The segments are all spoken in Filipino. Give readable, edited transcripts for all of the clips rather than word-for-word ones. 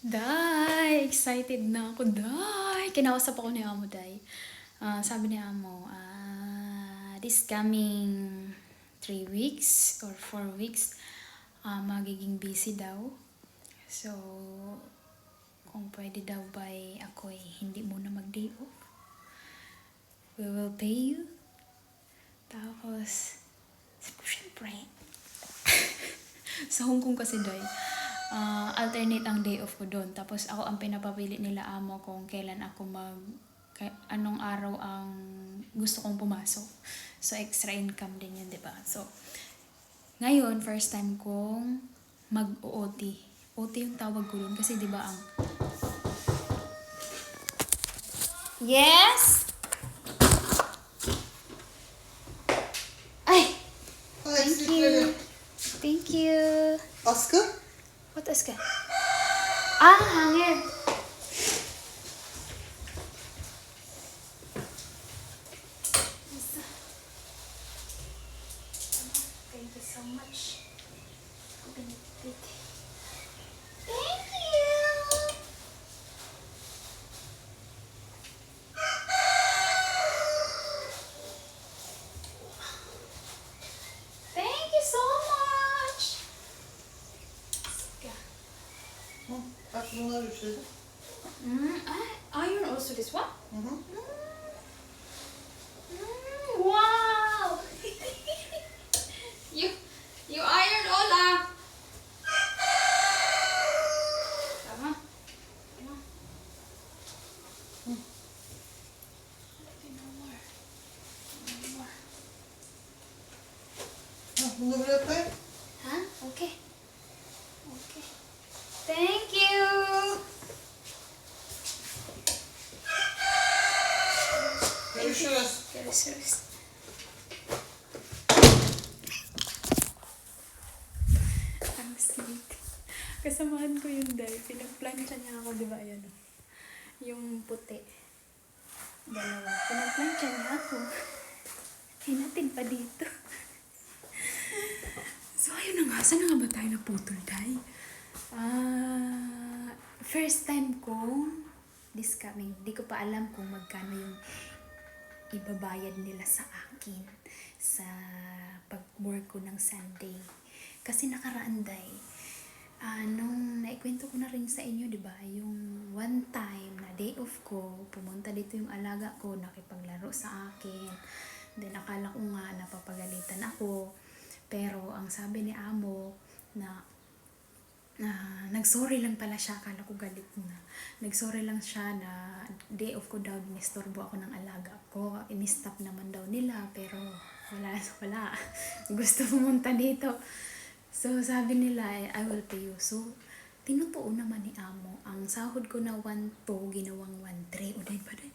Day! Excited na ako, Day! Kinausap ako ni Amo, Day. Sabi ni Amo, this coming 3 weeks or 4 weeks, magiging busy daw. So, kung pwede daw ba ako hindi muna mag-day off. We will pay you. Tapos, syempre, sa Hong Kong kasi, Day, alternate ang day off ko doon. Tapos ako ang pinapapili nila Amo kung kailan ako anong araw ang gusto kong pumasok. So extra income din yun, 'di ba? So ngayon first time kong mag-OT. OT yung tawag ko doon kasi 'di ba ang Yes. Ay, thank you. Thank you. Askı? What is that? Hanger. Thank you so much. Thank you. Thank you so much. Bak bunları üçledi. Iron also this one? Hı hı. Wow! you iron all Tama. Tama. No more. No more. Bunu buraya koy. Huh? Okay. Okay. Thank you. Görüşürüz. Görüşürüz. Ang sweet. Kasamahan ko yun, Day. Pinagplansya niya ako, di ba? Ayan. Yung puti. Dalawa. Pinagplansya niya ako. Hinatid pa dito. So, ayun na nga. Saan na nga ba tayo naputol, Day? First time ko, this coming, di ko pa alam kung magkano yung ibabayad nila sa akin sa pag-work ko ng Sunday. Kasi nakaraan, Day, nung naikwento ko na rin sa inyo, di ba, yung one time na day off ko, pumunta dito yung alaga ko, nakipaglaro sa akin. Then, akala ko nga napapagalitan ako. Pero, ang sabi ni Amo, nagsorry lang pala siya, akala ko galit na. Nagsorry lang siya na day off ko daw, inistorbo ako ng alaga ko. Inistop naman daw nila, pero wala. Gusto pumunta dito. So, sabi nila, I will pay you. So, tinutuo naman ni Amo. Ang sahod ko na 1.2, ginawang 1.3. O, day pa, day.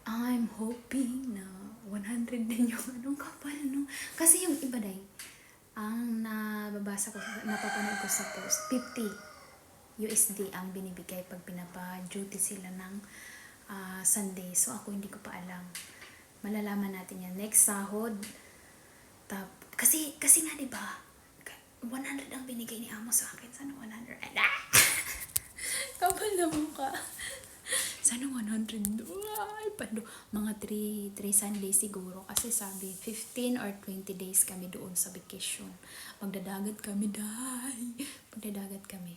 I'm hoping na 100 din yung anong kapal, no? Kasi yung iba, day, ang nababasa ko, napapanood ko sa post, 50 USD ang binibigay pag pinapa-duty sila ng Sunday. So, ako hindi ko pa alam. Malalaman natin yan. Next sahod. Kasi nga, di ba, 100 ang binigay ni Amo sa akin. Sana 100. Kapal na mukha. Sana 100. Ay, mga 3 Sundays siguro. Kasi sabi, 15 or 20 days kami doon sa vacation. Magdadagat kami, Day. Magdadagat kami.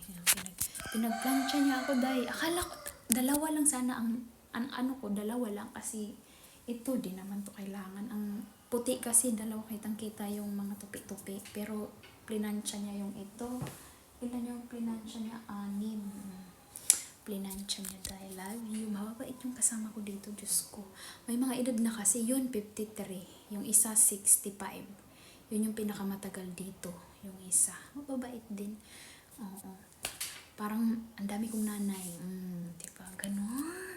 Pinagplansya niya ako, Day. Akala ko, dalawa lang sana dalawa lang. Kasi ito din naman to kailangan. Ang puti kasi, dalawa kitang-kita yung mga tupi-tupi. Pero, plinansya niya yung ito. Ilan yung plinansya niya? 6. Plinansya niya, dahil love you. Mababait yung kasama ko dito, Diyos ko. May mga edad na kasi, yun 53. Yung isa 65. Yun yung pinakamatagal dito. Yung isa. Mababait din. Oo. Parang ang dami kong nanay. Diba? Ganon.